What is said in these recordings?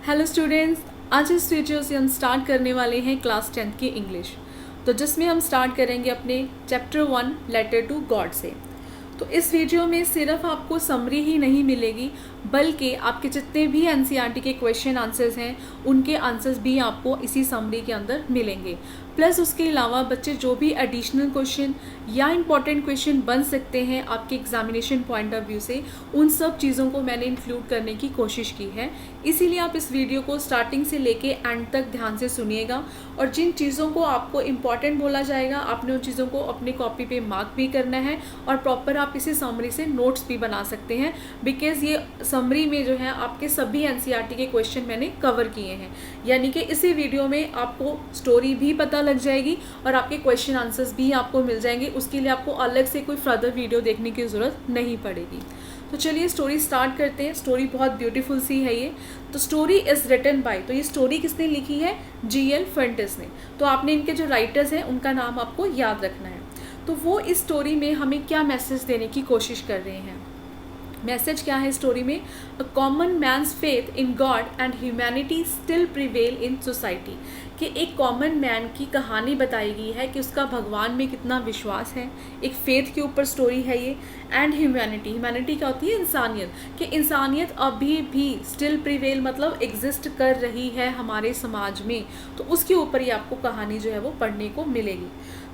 Hello students, आज इस video से हम स्टार्ट करने वाले हैं क्लास 10th की इंग्लिश। तो जिसमें हम स्टार्ट करेंगे अपने चैप्टर 1 लेटर टू गॉड से। तो इस वीडियो में सिर्फ आपको समरी ही नहीं मिलेगी, बल्कि आपके जितने भी एनसीईआरटी के क्वेश्चन आंसर्स हैं उनके आंसर्स भी आपको इसी समरी के अंदर मिलेंगे। प्लस उसके अलावा बच्चे जो भी एडिशनल क्वेश्चन या इंपॉर्टेंट क्वेश्चन बन सकते हैं आपके एग्जामिनेशन पॉइंट ऑफ व्यू से, उन सब चीज़ों को मैंने इंक्लूड करने की कोशिश की है। इसीलिए आप इस वीडियो को स्टार्टिंग से लेके एंड तक ध्यान से सुनिएगा, और जिन चीज़ों को आपको इम्पॉर्टेंट बोला जाएगा आपने उन चीज़ों को अपनी कॉपी पे मार्क भी करना है, और प्रॉपर आप इसी समरी से नोट्स भी बना सकते हैं। बिकॉज ये समरी में जो है आपके सभी एनसीईआरटी के क्वेश्चन मैंने कवर किए हैं, यानी कि इसी वीडियो में आपको स्टोरी भी पता लग जाएगी और आपके क्वेश्चन आंसर्स भी आपको मिल जाएंगे। उसके लिए आपको अलग से कोई फर्दर वीडियो देखने की ज़रूरत नहीं पड़ेगी। तो चलिए स्टोरी स्टार्ट करते हैं। स्टोरी बहुत ब्यूटीफुल सी है ये। तो स्टोरी इज़ रिटन बाय, तो ये स्टोरी किसने लिखी है? जीएल फर्टिस ने। तो आपने इनके जो राइटर्स हैं उनका नाम आपको याद रखना है। तो वो इस स्टोरी में हमें क्या मैसेज देने की कोशिश कर रहे हैं? मैसेज क्या है स्टोरी में? A common man's faith in God and humanity still prevail in society. कि एक कॉमन मैन की कहानी बताई गई है कि उसका भगवान में कितना विश्वास है। एक फेथ के ऊपर स्टोरी है ये। एंड ह्यूमैनिटी, ह्यूमैनिटी क्या होती है? इंसानियत। कि इंसानियत अभी भी स्टिल प्रिवेल मतलब एग्जिस्ट कर रही है हमारे समाज में। तो उसके ऊपर ही आपको कहानी जो है वो पढ़ने को मिलेगी।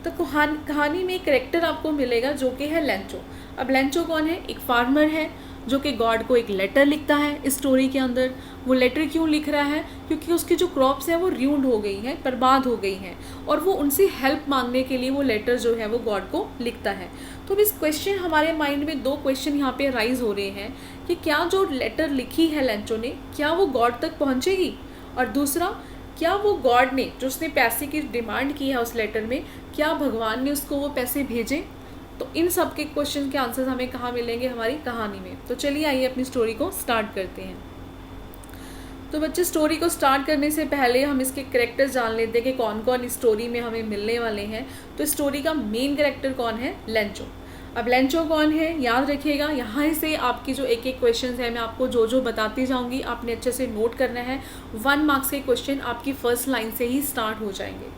तो कहानी में एक कैरेक्टर आपको मिलेगा जो कि है लेंचो। अब लेंचो कौन है? एक फार्मर है जो कि गॉड को एक लेटर लिखता है इस स्टोरी के अंदर। वो लेटर क्यों लिख रहा है? क्योंकि उसकी जो क्रॉप्स हैं वो र्यूंड हो गई हैं, बर्बाद हो गई हैं, और वो उनसे हेल्प मांगने के लिए वो लेटर जो है वो गॉड को लिखता है। तो इस क्वेश्चन हमारे माइंड में दो क्वेश्चन यहाँ पे राइज हो रहे हैं कि क्या जो लेटर लिखी है लेंचो ने, क्या वो गॉड तक पहुँचेगी? और दूसरा, क्या वो गॉड ने जो उसने पैसे की डिमांड की है उस लेटर में, क्या भगवान ने उसको वो पैसे भेजे? तो इन सब के क्वेश्चन के आंसर्स हमें कहाँ मिलेंगे? हमारी कहानी में। तो चलिए आइए अपनी स्टोरी को स्टार्ट करते हैं। तो बच्चे, स्टोरी को स्टार्ट करने से पहले हम इसके कैरेक्टर्स जान लेते हैं कि कौन कौन इस स्टोरी में हमें मिलने वाले हैं। तो स्टोरी का मेन कैरेक्टर कौन है? लेंचो। अब लेंचो कौन है याद रखिएगा। यहाँ से आपकी जो एक एक क्वेश्चन है मैं आपको जो जो बताती जाऊँगी आपने अच्छे से नोट करना है। 1 मार्क्स के क्वेश्चन आपकी फर्स्ट लाइन से ही स्टार्ट हो जाएंगे।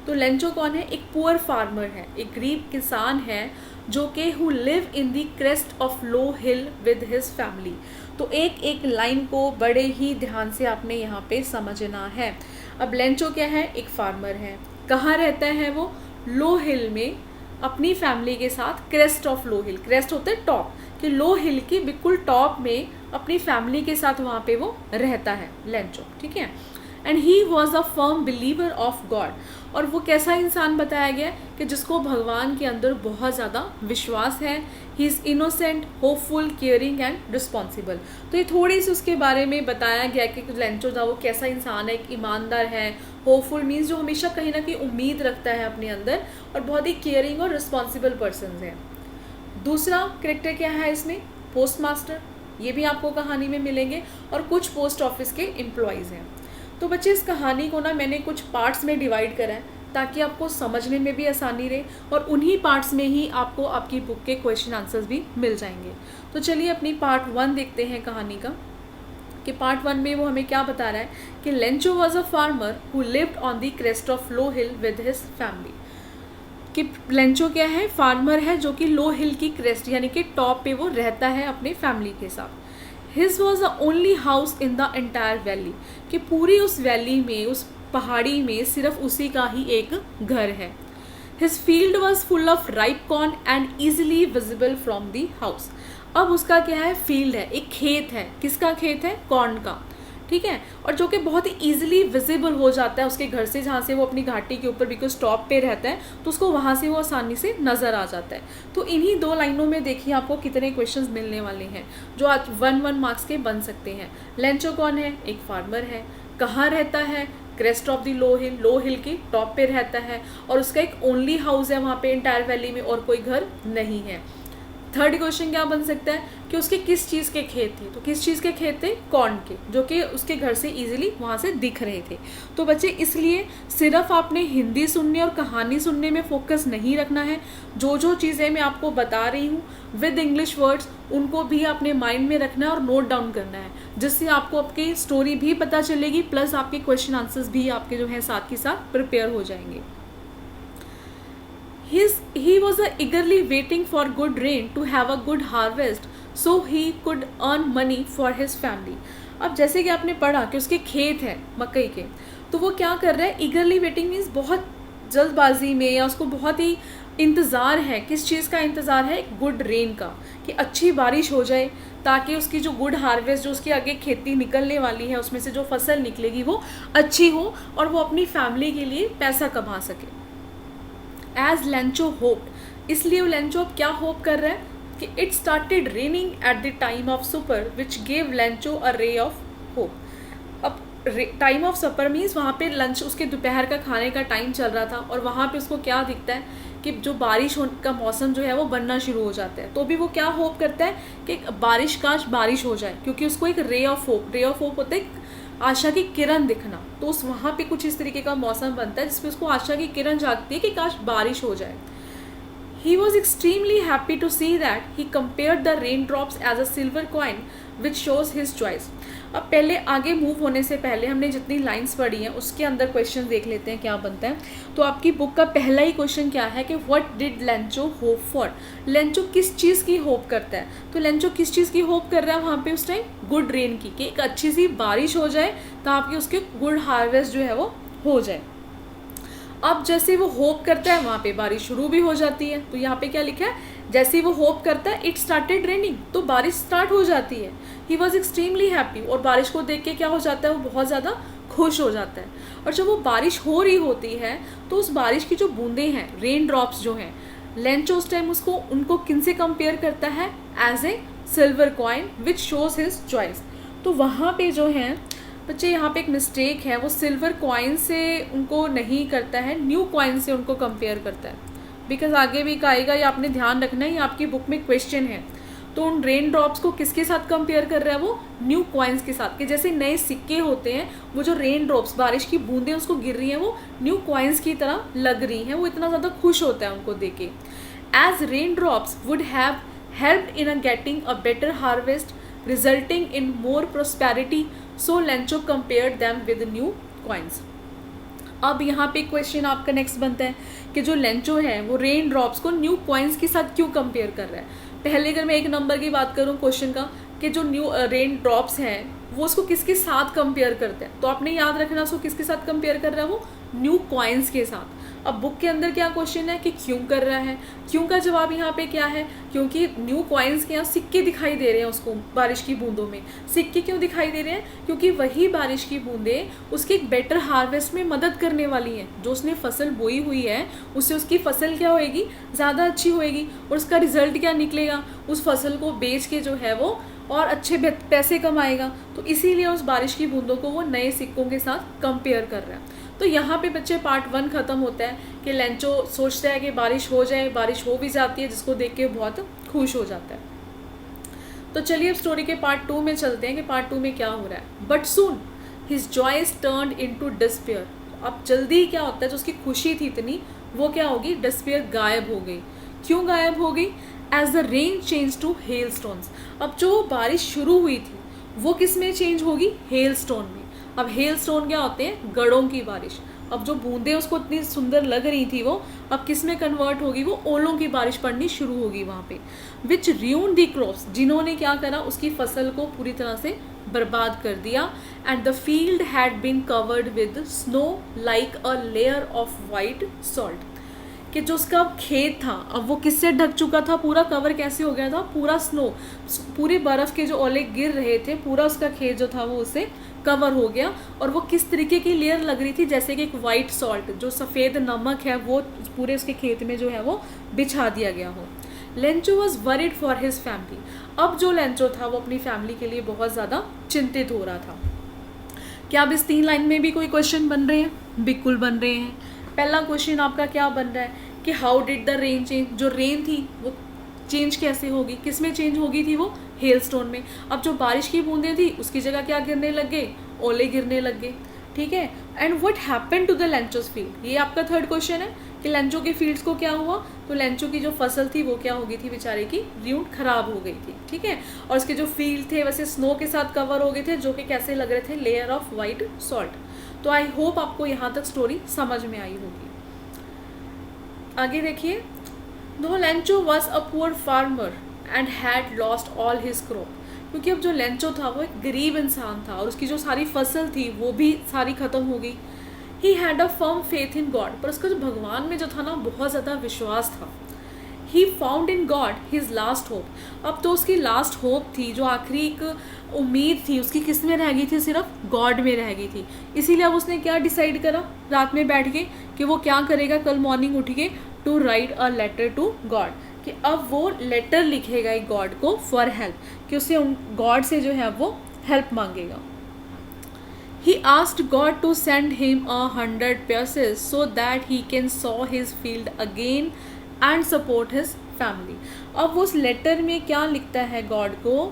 तो लेंचो कौन है? एक पुअर फार्मर है, एक गरीब किसान है जो कि who live in the crest of low hill with his family. तो एक एक लाइन को बड़े ही ध्यान से आपने यहाँ पे समझना है। अब लेंचो क्या है? एक फार्मर है। कहाँ रहता है वो? लो हिल में अपनी फैमिली के साथ। Crest of low hill, crest होता है टॉप, कि लो हिल की बिल्कुल टॉप में अपनी फैमिली के साथ वहाँ पे वो रहता है लेंचो, ठीक है। And he was a firm believer of God. और वो कैसा इंसान बताया गया कि जिसको भगवान के अंदर बहुत ज़्यादा विश्वास है। He is innocent, hopeful, caring and responsible. तो ये थोड़ी सी उसके बारे में बताया गया कि लेंचो था वो कैसा इंसान है। एक ईमानदार है, होपफुल मीन्स जो हमेशा कहीं ना कहीं उम्मीद रखता है अपने अंदर, और बहुत ही केयरिंग और रिस्पॉन्सिबल पर्सन है। दूसरा कैरेक्टर क्या है इसमें? Post master. ये भी आपको कहानी में मिलेंगे, और कुछ पोस्ट ऑफिस के एम्प्लॉयज़ हैं। तो बच्चे, इस कहानी को ना मैंने कुछ पार्ट्स में डिवाइड करा है ताकि आपको समझने में भी आसानी रहे, और उन्हीं पार्ट्स में ही आपको आपकी बुक के क्वेश्चन आंसर्स भी मिल जाएंगे। तो चलिए अपनी पार्ट 1 देखते हैं कहानी का, कि पार्ट 1 में वो हमें क्या बता रहा है कि Lencho was a farmer who lived on the crest of low hill with his family. कि लेंचो क्या है? फार्मर है जो कि लो हिल की क्रेस्ट यानी कि टॉप पे वो रहता है अपने फैमिली के साथ। His was the only house in the entire valley. कि पूरी उस वैली में, उस पहाड़ी में सिर्फ उसी का ही एक घर है। His field was full of ripe corn and easily visible from the house. अब उसका क्या है? फील्ड है, एक खेत है। किसका खेत है? कॉर्न का, ठीक है। और जो कि बहुत ही ईजिली विजिबल हो जाता है उसके घर से, जहाँ से वो अपनी घाटी के ऊपर बिकॉज टॉप पे रहता है, तो उसको वहाँ से वो आसानी से नज़र आ जाता है। तो इन्हीं 2 लाइनों में देखिए आपको कितने क्वेश्चंस मिलने वाले हैं जो आज 1 मार्क्स के बन सकते हैं। लेंचो कौन है? एक फार्मर है। कहाँ रहता है? क्रेस्ट ऑफ द लो हिल, लो हिल की टॉप पे रहता है, और उसका एक ओनली हाउस है वहाँ पे एंटायर वैली में, और कोई घर नहीं है। थर्ड क्वेश्चन क्या बन सकता है कि उसके किस चीज़ के खेत थे, तो किस चीज़ के खेत थे, कॉर्न के, जो कि उसके घर से इजीली वहाँ से दिख रहे थे। तो बच्चे इसलिए सिर्फ आपने हिंदी सुनने और कहानी सुनने में फोकस नहीं रखना है, जो जो चीज़ें मैं आपको बता रही हूँ विद इंग्लिश वर्ड्स उनको भी अपने माइंड में रखना है और नोट डाउन करना है, जिससे आपको आपकी स्टोरी भी पता चलेगी, प्लस आपके क्वेश्चन आंसर्स भी आपके जो है साथ के साथ प्रिपेयर हो जाएंगे। He was eagerly waiting for good rain to have a good harvest so he could earn money for his family। अब जैसे कि आपने पढ़ा कि उसके खेत हैं मकई के, तो वो क्या कर रहा है, ईगरली वेटिंग मीन्स बहुत जल्दबाजी में, या उसको बहुत ही इंतज़ार है। किस चीज़ का इंतज़ार है, गुड रेन का, कि अच्छी बारिश हो जाए ताकि उसकी जो गुड हार्वेस्ट, जो उसकी आगे खेती निकलने वाली है उसमें से जो फसल निकलेगी वो अच्छी हो और वो अपनी फैमिली के लिए पैसा कमा सके। एज लेंचो होप्ड, इसलिए वो लेंचो अब क्या होप कर रहा है कि it started raining at the time of super which gave Lencho a ray of hope. अब टाइम ऑफ सपर मीन्स वहाँ पे लंच, उसके दोपहर का खाने का टाइम चल रहा था और वहाँ पे उसको क्या दिखता है कि जो बारिश का मौसम जो है वो बनना शुरू हो जाता है। तो भी वो क्या होप करता है कि काश बारिश हो जाए, क्योंकि उसको एक रे ऑफ होप होता है आशा की किरण दिखना। तो उस वहाँ पे कुछ इस तरीके का मौसम बनता है जिसमें उसको आशा की किरण जागती है कि काश बारिश हो जाए। He was extremely happy to see that he compared the raindrops as a silver coin which shows his choice। अब पहले आगे मूव होने से पहले हमने जितनी लाइंस पढ़ी हैं उसके अंदर क्वेश्चन देख लेते हैं क्या बनता है। तो आपकी बुक का पहला ही क्वेश्चन क्या है कि what did Lencho hope for, Lencho किस चीज़ की होप करता है। तो लेंचो किस चीज़ की होप कर रहा है वहाँ पे उस टाइम, गुड रेन की, कि एक अच्छी सी बारिश हो जाए ताकि उसके गुड हार्वेस्ट जो है वो हो जाए। अब जैसे वो होप करता है वहाँ पे बारिश शुरू भी हो जाती है। तो यहाँ पे क्या लिखा है, जैसे वो होप करता है इट स्टार्टेड रेनिंग, तो बारिश स्टार्ट हो जाती है। ही वॉज एक्सट्रीमली हैप्पी, और बारिश को देख के क्या हो जाता है, वो बहुत ज़्यादा खुश हो जाता है। और जब वो बारिश हो रही होती है तो उस बारिश की जो बूंदें हैं, रेन ड्रॉप्स जो हैं, लेंचो उस टाइम उनको किन से कंपेयर करता है, as a silver coin which shows his choice. तो वहाँ पे जो है बच्चे यहाँ पे एक मिस्टेक है, वो सिल्वर कॉइन से उनको नहीं करता है, न्यू कॉइन से उनको कंपेयर करता है। बिकॉज आगे भी आएगा, ये आपने ध्यान रखना है, ये आपकी बुक में क्वेश्चन है। तो उन रेन ड्रॉप्स को किसके साथ कंपेयर कर रहा है, वो न्यू कॉइन्स के साथ, कि जैसे नए सिक्के होते हैं, वो जो रेन ड्रॉप्स, बारिश की बूंदें उसको गिर रही हैं, वो न्यू कॉइन्स की तरह लग रही हैं। वो इतना ज़्यादा खुश होता है उनको देख के। As raindrops would have helped in getting a better harvest resulting in more prosperity, so Lencho compare them with new coins. अब यहाँ पे क्वेश्चन आपका नेक्स्ट बनता है कि जो लेंचो है वो रेन ड्रॉप्स को न्यू कॉइन्स के साथ क्यों कंपेयर कर रहा है। पहले अगर मैं एक नंबर की बात करूँ क्वेश्चन का, कि जो न्यू रेन ड्रॉप्स हैं वो उसको किसके साथ कंपेयर करते हैं, तो आपने याद रखना उसको किसके साथ कंपेयर कर रहा है, वो न्यू कॉइन्स के साथ। अब बुक के अंदर क्या क्वेश्चन है कि क्यों कर रहा है, क्यों का जवाब यहाँ पे क्या है, क्योंकि न्यू कॉइन्स के यहाँ सिक्के दिखाई दे रहे हैं उसको बारिश की बूंदों में। सिक्के क्यों दिखाई दे रहे हैं, क्योंकि वही बारिश की बूंदें उसके एक बेटर हार्वेस्ट में मदद करने वाली हैं। जो उसने फसल बोई हुई है उससे उसकी फसल क्या होएगी, ज़्यादा अच्छी होएगी, और उसका रिजल्ट क्या निकलेगा, उस फसल को बेच के जो है वो और अच्छे पैसे कमाएगा। तो इसीलिए उस बारिश की बूंदों को वो नए सिक्कों के साथ कंपेयर कर रहा है। तो यहाँ पे बच्चे पार्ट 1 ख़त्म होता है कि लेंचो सोचता है कि बारिश हो जाए, बारिश हो भी जाती है, जिसको देख के बहुत खुश हो जाता है। तो चलिए अब स्टोरी के पार्ट 2 में चलते हैं कि पार्ट 2 में क्या हो रहा है। But soon his joys turned into despair. अब जल्दी ही क्या होता है, जो उसकी खुशी थी इतनी, वो क्या होगी, डिस्पेयर गायब हो गई। क्यों गायब हो गई, as the rain change to hailstones. अब जो बारिश शुरू हुई थी वो किस में चेंज होगी, हेल स्टोन में। अब हेल स्टोन क्या होते हैं, गड़ों की बारिश। अब जो बूंदें उसको इतनी सुंदर लग रही थी वो अब किस में कन्वर्ट होगी, वो ओलों की बारिश पड़नी शुरू होगी वहाँ पे। विच र्यून दी क्रॉप्स, जिन्होंने क्या करा, उसकी फसल को पूरी तरह से बर्बाद कर दिया। And the field had been covered with snow like a layer of white salt, कि जो उसका खेत था अब वो किससे ढक चुका था, पूरा कवर कैसे हो गया था, पूरा स्नो, पूरे बर्फ़ के जो ओले गिर रहे थे, पूरा उसका खेत जो था वो उससे कवर हो गया। और वो किस तरीके की लेयर लग रही थी, जैसे कि एक वाइट सॉल्ट, जो सफ़ेद नमक है, वो पूरे उसके खेत में जो है वो बिछा दिया गया हो। Lencho was worried for his family. अब जो लेंचो था वो अपनी फैमिली के लिए बहुत ज़्यादा चिंतित हो रहा था। क्या अब इस 3 लाइन में भी कोई क्वेश्चन बन रहे हैं, बिल्कुल बन रहे हैं। पहला क्वेश्चन आपका क्या बन रहा है कि how did the rain change, जो रेन थी वो चेंज कैसे होगी, किस में चेंज होगी थी वो, हेलस्टोन में। अब जो बारिश की बूंदें थी उसकी जगह क्या गिरने लग गए, ओले गिरने लग गए, ठीक है। And what happened to the Lencho's field, ये आपका थर्ड क्वेश्चन है कि लेंचो के फील्ड्स को क्या हुआ, तो लेंचो की जो फसल थी वो क्या हो गई थी, बेचारे की र्यूट खराब हो गई थी, ठीक है। और उसके जो फील्ड थे वैसे स्नो के साथ कवर हो गए थे, जो कि कैसे लग रहे थे, लेयर ऑफ वाइट सॉल्ट। तो आई होप आपको यहाँ तक स्टोरी समझ में आई होगी। आगे देखिए, no Lencho was a poor farmer and had lost all his crop, क्योंकि अब जो लेंचो था वो एक गरीब इंसान था और उसकी जो सारी फसल थी वो भी सारी खत्म हो गई। He had a firm faith in God, पर उसका जो भगवान में जो था ना बहुत ज़्यादा विश्वास था। He found in God his last hope, अब तो उसकी लास्ट होप थी, जो आखिरी एक उम्मीद थी उसकी, किस में रह गई थी, सिर्फ गॉड में रह गई थी। इसीलिए अब उसने क्या डिसाइड करा रात में बैठ के कि वो क्या करेगा कल मॉर्निंग उठ के, to write a letter to God, कि अब वो लेटर लिखेगा एक गॉड को फॉर हेल्प, कि उससे उन गॉड से जो है वो हेल्प मांगेगा। He asked God to send him 100 pieces so that he can sow his field again and support his family. अब वो उस लेटर में क्या लिखता है गॉड को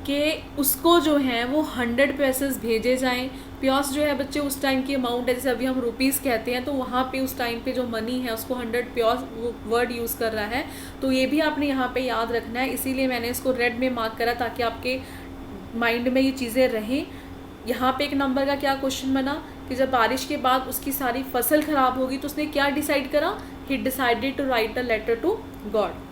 कि उसको जो है वो 100 पैसेस भेजे जाएं। प्योस जो है बच्चे उस टाइम की अमाउंट है, जैसे अभी हम रुपीज़ कहते हैं, तो वहाँ पे उस टाइम पे जो मनी है उसको 100 प्योस वो वर्ड यूज़ कर रहा है। तो ये भी आपने यहाँ पे याद रखना है, इसीलिए मैंने इसको रेड में मार्क करा ताकि आपके माइंड में ये चीज़ें रहें। यहाँ पे एक नंबर का क्या क्वेश्चन बना कि जब बारिश के बाद उसकी सारी फसल खराब होगी तो उसने क्या डिसाइड करा, he decided to write a letter to God.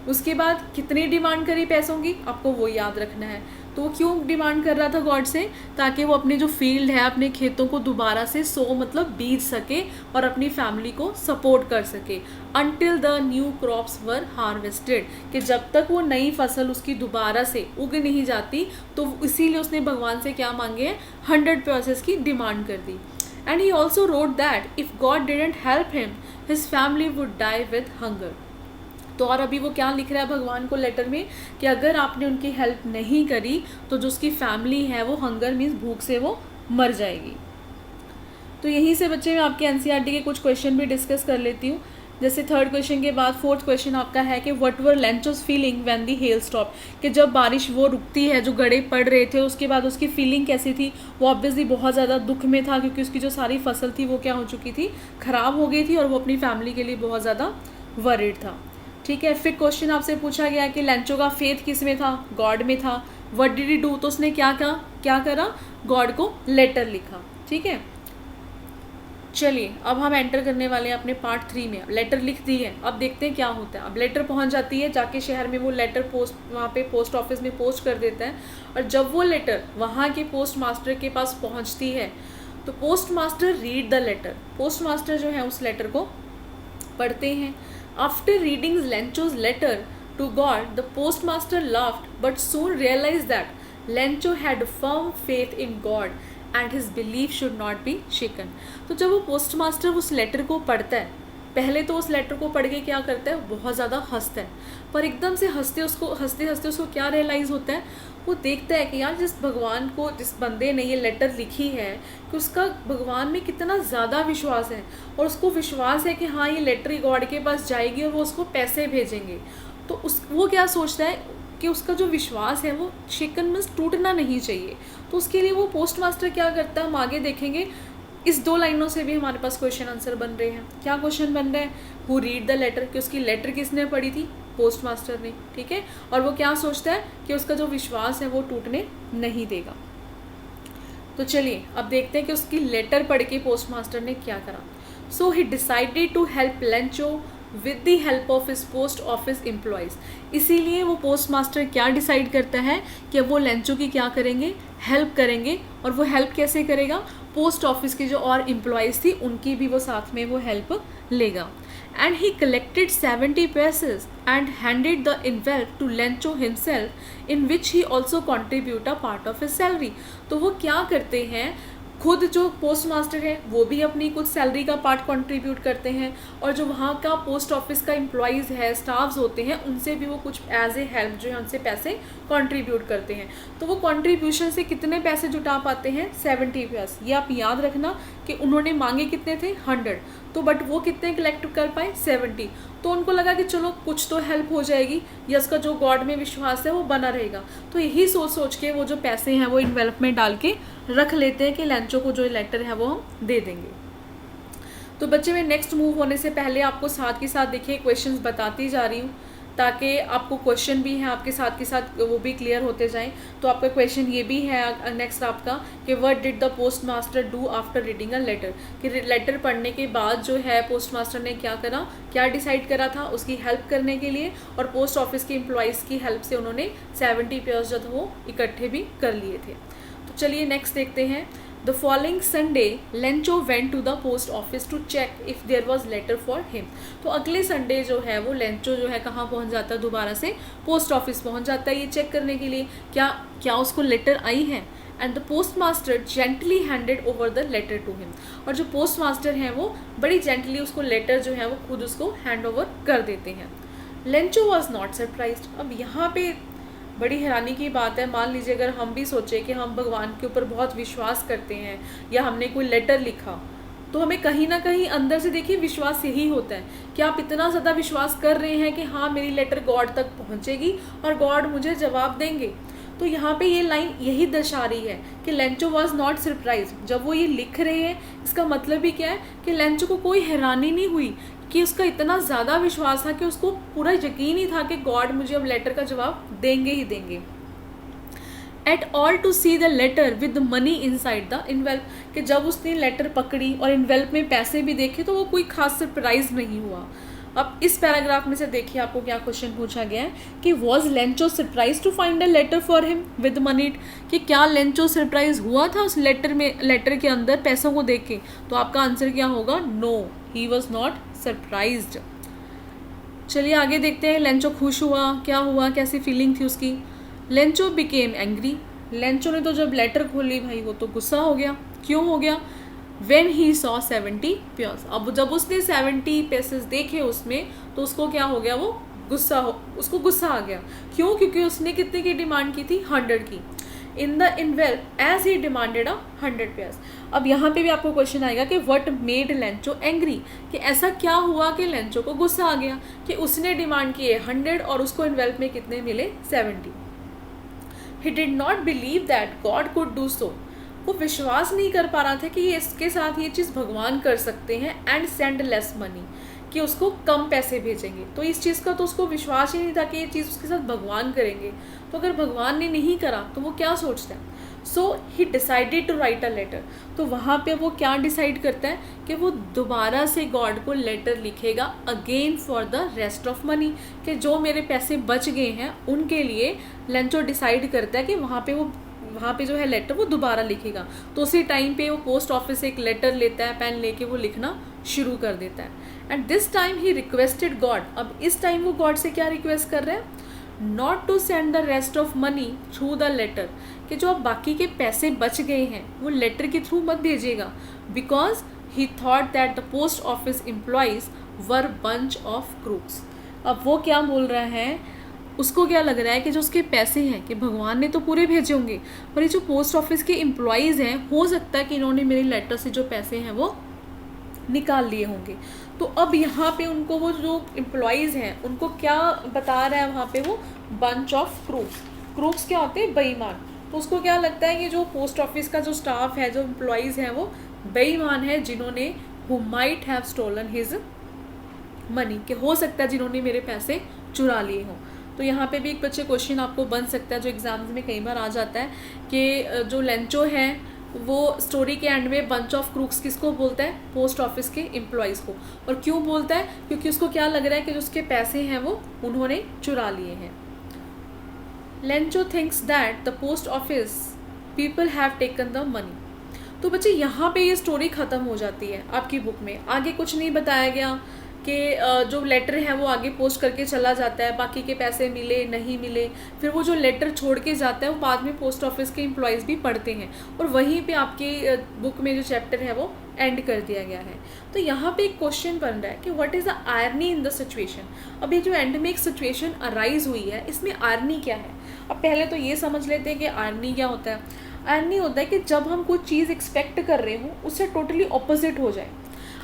उसके बाद कितनी डिमांड करी पैसों की, आपको वो याद रखना है। तो वो क्यों डिमांड कर रहा था गॉड से, ताकि वो अपने जो फील्ड है, अपने खेतों को दोबारा से सो मतलब बीज सके और अपनी फैमिली को सपोर्ट कर सके, until the new crops were harvested, कि जब तक वो नई फसल उसकी दोबारा से उग नहीं जाती। तो इसीलिए उसने भगवान से क्या मांगे हैं, 100 पैसेस की डिमांड कर दी। And he also wrote that if God didn't help him his family would die with hunger. तो और अभी वो क्या लिख रहा है भगवान को लेटर में कि अगर आपने उनकी हेल्प नहीं करी तो जो उसकी फैमिली है वो हंगर मीन्स भूख से वो मर जाएगी। तो यहीं से बच्चे मैं आपके एनसीईआरटी के कुछ क्वेश्चन भी डिस्कस कर लेती हूँ। जैसे थर्ड क्वेश्चन के बाद फोर्थ क्वेश्चन आपका है कि what were Lencho's feeling when the hail stop, कि जब बारिश वो रुकती है, जो गड़े पड़ रहे थे, उसके बाद उसकी फीलिंग कैसी थी। वो ऑब्वियसली बहुत ज़्यादा दुख में था, क्योंकि उसकी जो सारी फसल थी वो क्या हो चुकी थी, ख़राब हो गई थी, और वो अपनी फैमिली के लिए बहुत ज़्यादा वरीड था। ठीक है। फिर क्वेश्चन आपसे पूछा गया कि लेंचो का फेथ किस में था, गॉड में था। व्हाट डिड ही डू, तो उसने क्या करा, गॉड को लेटर लिखा। ठीक है, चलिए अब हम एंटर करने वाले हैं अपने पार्ट 3 में। लेटर लिख दी है, अब देखते हैं क्या होता है। अब लेटर पहुंच जाती है, जाके शहर में वो लेटर पोस्ट वहाँ पे पोस्ट ऑफिस में पोस्ट कर देता है। और जब वो लेटर वहाँ के पोस्ट मास्टर के पास पहुँचती है तो post master read the letter, post master जो है उस लेटर को पढ़ते हैं। After reading Lencho's letter to God the post master laughed but soon realise that Lencho had firm faith in God and his belief should not be shaken. तो जब वो post master उस लेटर को पढ़ता है, पहले तो उस लेटर को पढ़ के क्या करता है, बहुत ज़्यादा हंसता है। पर एकदम से हंसते हंसते उसको क्या रियलाइज़ होता है, वो देखता है कि यार जिस भगवान को, जिस बंदे ने ये लेटर लिखी है, कि उसका भगवान में कितना ज़्यादा विश्वास है, और उसको विश्वास है कि हाँ ये लेटर गॉड के पास जाएगी और वो उसको पैसे भेजेंगे। तो वो क्या सोचता है कि उसका जो विश्वास है वो शेकन मीन्स टूटना नहीं चाहिए। तो उसके लिए वो पोस्ट मास्टर क्या करता है, हम आगे देखेंगे। इस 2 लाइनों से भी हमारे पास क्वेश्चन आंसर बन रहे हैं। क्या क्वेश्चन बन रहा है, हु रीड द लेटर, कि उसकी लेटर किसने पढ़ी थी, पोस्ट मास्टर ने। ठीक है, और वो क्या सोचता है कि उसका जो विश्वास है वो टूटने नहीं देगा। तो चलिए अब देखते हैं कि उसकी लेटर पढ़ के पोस्ट मास्टर ने क्या करा। So he decided to help Lencho with the help of his post office employees. इसीलिए वो पोस्ट मास्टर क्या डिसाइड करता है कि वो लेंचो की क्या करेंगे, हेल्प करेंगे। और वो हेल्प कैसे करेगा, पोस्ट ऑफिस की जो और एम्प्लॉयज़ थी उनकी भी वो साथ में वो हेल्प लेगा। And he collected 70 pesos and handed the envelope to Lencho himself in which he also contribute a part of his salary. तो वो क्या करते हैं, खुद जो पोस्ट मास्टर है वो भी अपनी कुछ सैलरी का पार्ट कंट्रीब्यूट करते हैं, और जो वहाँ का पोस्ट ऑफिस का एम्प्लॉयज़ है, स्टाफ्स होते हैं, उनसे भी वो कुछ एज ए हेल्प जो है उनसे पैसे कंट्रीब्यूट करते हैं। तो वो कंट्रीब्यूशन से कितने पैसे जुटा पाते हैं? 70 पैसे। ये आप याद रखना कि उन्होंने मांगे कितने थे? 100, तो बट वो कितने कलेक्ट कर पाए? 70। तो उनको लगा कि चलो कुछ तो हेल्प हो जाएगी, या उसका जो गॉड में विश्वास है वो बना रहेगा। तो यही सोच सोच के वो जो पैसे हैं वो इन्वेल्प में डाल के रख लेते हैं कि लेंचो को जो लेटर है वो हम दे देंगे। तो बच्चे मैं नेक्स्ट मूव होने से पहले आपको साथ के साथ देखिए क्वेश्चंस बताती जा रही हूँ, ताकि आपको क्वेश्चन भी है आपके साथ के साथ वो भी क्लियर होते जाएं। तो आपका क्वेश्चन ये भी है नेक्स्ट आपका कि what did the post master do after reading a letter, कि लेटर पढ़ने के बाद जो है पोस्ट मास्टर ने क्या करा, क्या डिसाइड करा था उसकी हेल्प करने के लिए, और पोस्ट ऑफिस के एम्प्लॉयज़ की हेल्प से उन्होंने 70 पेयर्स जो वो इकट्ठे भी कर लिए थे। तो चलिए नेक्स्ट देखते हैं। The following Sunday, Lencho went to the post office to check if there was letter for him. तो अगले संडे जो है वो लेंचो जो है कहाँ पहुँच जाता है? दोबारा से पोस्ट ऑफिस पहुँच जाता है ये चेक करने के लिए क्या उसको लेटर आई है। And the post master gently handed over the letter to him, और जो पोस्ट मास्टर हैं वो बड़ी जेंटली उसको लेटर जो है वो खुद उसको हैंड ओवर कर देते हैं। Lencho was not surprised. अब यहाँ पे बड़ी हैरानी की बात है, मान लीजिए अगर हम भी सोचें कि हम भगवान के ऊपर बहुत विश्वास करते हैं या हमने कोई लेटर लिखा, तो हमें कहीं ना कहीं अंदर से देखिए विश्वास यही होता है कि आप इतना ज़्यादा विश्वास कर रहे हैं कि हाँ मेरी लेटर गॉड तक पहुँचेगी और गॉड मुझे जवाब देंगे। तो यहाँ पे ये लाइन यही दर्शा रही है कि लेंचो वॉज नॉट सरप्राइज। जब वो ये लिख रहे हैं इसका मतलब ही क्या है कि लेंचो को कोई हैरानी नहीं हुई, कि उसका इतना ज़्यादा विश्वास था कि उसको पूरा यकीन ही था कि गॉड मुझे अब लेटर का जवाब देंगे ही देंगे। At all to see the letter with money inside the envelope, कि जब उसने लेटर पकड़ी और इन्वेल्प में पैसे भी देखे तो वो कोई खास सरप्राइज नहीं हुआ। अब इस पैराग्राफ में से देखिए आपको क्या क्वेश्चन पूछा गया है कि was Lencho surprise to find a letter for him with money, कि क्या लेंचो सरप्राइज हुआ था उस लेटर के अंदर पैसों को देख के? तो आपका आंसर क्या होगा? No, he was not surprised. चलिए आगे देखते हैं। लेंचो खुश हुआ, क्या हुआ, कैसी फीलिंग थी उसकी? Lencho became angry. लेंचो ने तो जब लेटर खोली भाई वो तो गुस्सा हो गया। क्यों हो गया? When he saw 70 pairs. अब जब उसने 70 पेसेस देखे उसमें तो उसको क्या हो गया? वो उसको गुस्सा आ गया। क्यों? क्योंकि उसने कितने की डिमांड की थी? 100 की। In the envelope as he demanded 100 pesos. अब यहाँ पे भी आपको क्वेश्चन आएगा कि व्हाट मेड लेंचो एंग्री, कि ऐसा क्या हुआ कि लेंचो को गुस्सा आ गया कि उसने डिमांड किए 100 और उसको इन्वेल्प में कितने मिले? 70। He did not believe that God could do so. वो विश्वास नहीं कर पा रहा था कि ये इसके साथ ये चीज़ भगवान कर सकते हैं। एंड सेंड लेस मनी, कि उसको कम पैसे भेजेंगे। तो इस चीज़ का तो उसको विश्वास ही नहीं था कि ये चीज़ उसके साथ भगवान करेंगे। तो अगर भगवान ने नहीं करा तो वो क्या सोचता है? So he decided to write a letter. तो वहाँ पे वो क्या डिसाइड करता है कि वो दोबारा से गॉड को लेटर लिखेगा again for the rest of money, कि जो मेरे पैसे बच गए हैं उनके लिए लेंचो डिसाइड करता है कि वहाँ पे जो है लेटर वो दोबारा लिखेगा। तो उसी टाइम पे वो पोस्ट ऑफिस से एक लेटर लेता है, पेन लेके वो लिखना शुरू कर देता है। And this time he requested God. अब इस टाइम वो गॉड से क्या रिक्वेस्ट कर रहे हैं? Not to send the rest of money through the letter, कि जो अब बाकी के पैसे बच गए हैं वो लेटर के थ्रू मत भेजिएगा, because he thought that the post office employees were bunch of crooks. अब वो क्या बोल रहा है? उसको क्या लग रहा है कि जो उसके पैसे हैं कि भगवान ने तो पूरे भेजे होंगे, पर ये जो पोस्ट ऑफिस के एम्प्लॉयज़ हैं हो सकता है कि इन्होंने मेरे लेटर से जो पैसे हैं वो निकाल लिए होंगे। तो अब यहाँ पे उनको वो जो एम्प्लॉयज़ हैं उनको क्या बता रहा है वहाँ पे? वो बंच ऑफ क्रूक्स। क्रूक्स क्या होते हैं? बेईमान। तो उसको क्या लगता है कि जो पोस्ट ऑफिस का जो स्टाफ है, जो एम्प्लॉयज़ हैं वो बेईमान है, जिन्होंने who might have stolen his money, कि हो सकता है जिन्होंने मेरे पैसे चुरा लिए हों। तो यहाँ पे भी एक बच्चे क्वेश्चन आपको बन सकता है जो एग्जाम्स में कई बार आ जाता है कि जो लेंचो है वो स्टोरी के एंड में बंच ऑफ क्रूक्स किसको बोलता है? पोस्ट ऑफिस के एम्प्लॉयज़ को। और क्यों बोलता है? क्योंकि उसको क्या लग रहा है कि जो उसके पैसे हैं वो उन्होंने चुरा लिए हैं। Lencho thinks that the post office people have taken the money. तो बच्चे यहाँ पे ये स्टोरी ख़त्म हो जाती है आपकी बुक में। आगे कुछ नहीं बताया गया कि जो लेटर है वो आगे पोस्ट करके चला जाता है, बाकी के पैसे मिले नहीं मिले, फिर वो जो लेटर छोड़ के जाता है वो बाद में पोस्ट ऑफिस के एम्प्लॉयज़ भी पढ़ते हैं, और वहीं पे आपके बुक में जो चैप्टर है वो एंड कर दिया गया है। तो यहाँ पे एक क्वेश्चन बन रहा है कि what is the irony in the situation. अब ये जो एंड में एक सिचुएशन अराइज हुई है, इसमें आयरनी क्या है। अब पहले तो ये समझ लेते हैं कि आयरनी क्या होता है। आयरनी होता है कि जब हम कुछ चीज़ एक्सपेक्ट कर रहे हो उससे टोटली ऑपोजिट हो जाए।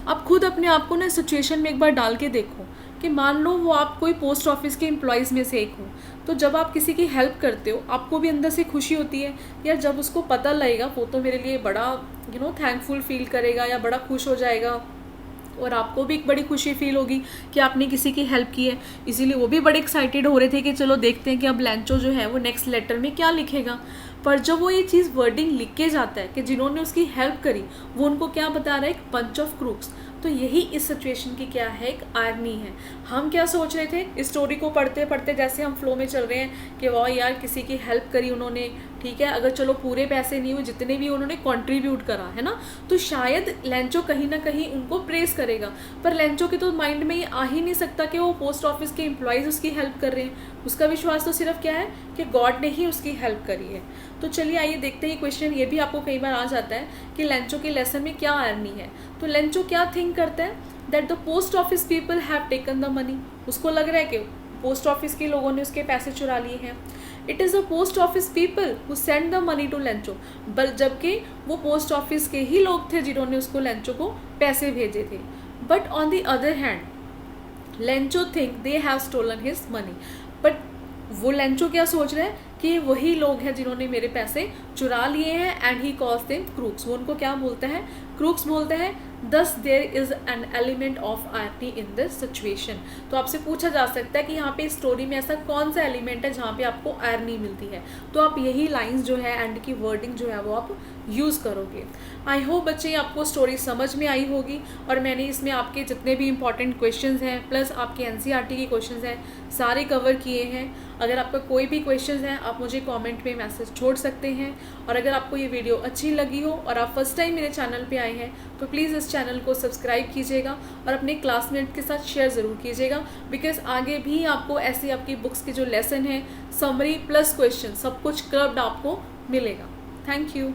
आप खुद अपने आप को ना सिचुएशन में एक बार डाल के देखो कि मान लो वो आप कोई पोस्ट ऑफिस के एम्प्लॉयज़ में से एक हो, तो जब आप किसी की हेल्प करते हो आपको भी अंदर से खुशी होती है यार, जब उसको पता लगेगा वो तो मेरे लिए बड़ा थैंकफुल फील करेगा या बड़ा खुश हो जाएगा, और आपको भी एक बड़ी खुशी फील होगी कि आपने किसी की हेल्प की है। इसीलिए वो भी बड़े एक्साइटेड हो रहे थे कि चलो देखते हैं कि अब लैंचो जो है वो नेक्स्ट लेटर में क्या लिखेगा। पर जब वो ये चीज़ वर्डिंग लिख के जाता है कि जिन्होंने उसकी हेल्प करी वो उनको क्या बता रहा है, एक बंच ऑफ क्रूक्स। तो यही इस सिचुएशन की क्या है, एक आयरनी है। हम क्या सोच रहे थे इस स्टोरी को पढ़ते पढ़ते, जैसे हम फ्लो में चल रहे हैं कि वाह यार किसी की हेल्प करी उन्होंने, ठीक है, अगर चलो पूरे पैसे नहीं हुए जितने भी उन्होंने कंट्रीब्यूट करा है ना, तो शायद लैंचो कहीं ना कहीं उनको प्रेस करेगा। पर लैंचो के तो माइंड में ये आ ही नहीं सकता कि वो पोस्ट ऑफिस के एम्प्लॉयज़ उसकी हेल्प कर रहे हैं। उसका विश्वास तो सिर्फ क्या है कि गॉड ने ही उसकी हेल्प करी है। तो चलिए आइए देखते हैं क्वेश्चन, ये भी आपको कई बार आ जाता है कि लैंचो के लेसन में क्या आयरनी है। तो लैंचो क्या थिंक करता है, that the post office people have taken the money. उसको लग रहा है कि पोस्ट ऑफिस के लोगों ने उसके पैसे चुरा लिए हैं। It is the post office people who send the money to Lencho, जबकि वो पोस्ट ऑफिस के ही लोग थे जिन्होंने उसको लैंचो को पैसे भेजे थे। But on the other hand Lencho think they have stolen his money. But वो लैंचो क्या सोच रहे हैं कि वही लोग हैं जिन्होंने मेरे पैसे चुरा लिए हैं, and he calls them crooks. वो उनको क्या बोलता है, क्रूक्स बोलते हैं। Thus there is an element of irony in this situation. तो आपसे पूछा जा सकता है कि यहाँ पे स्टोरी में ऐसा कौन सा एलिमेंट है जहाँ पे आपको आयरनी मिलती है, तो आप यही लाइंस जो है एंड की वर्डिंग जो है वो आप यूज़ करोगे। आई होप बच्चे आपको स्टोरी समझ में आई होगी, और मैंने इसमें आपके जितने भी इंपॉर्टेंट क्वेश्चंस हैं प्लस आपके एनसीईआरटी के क्वेश्चंस हैं सारे कवर किए हैं। अगर आपका कोई भी क्वेश्चंस हैं आप मुझे कमेंट में मैसेज छोड़ सकते हैं, और अगर आपको ये वीडियो अच्छी लगी हो और आप फर्स्ट टाइम मेरे चैनल पे आए हैं तो प्लीज़ इस चैनल को सब्सक्राइब कीजिएगा और अपने क्लासमेट के साथ शेयर ज़रूर कीजिएगा, बिकॉज आगे भी आपको ऐसे आपकी बुक्स के जो लेसन है, समरी प्लस क्वेश्चन, सब कुछ कर्व्ड आपको मिलेगा। Thank you.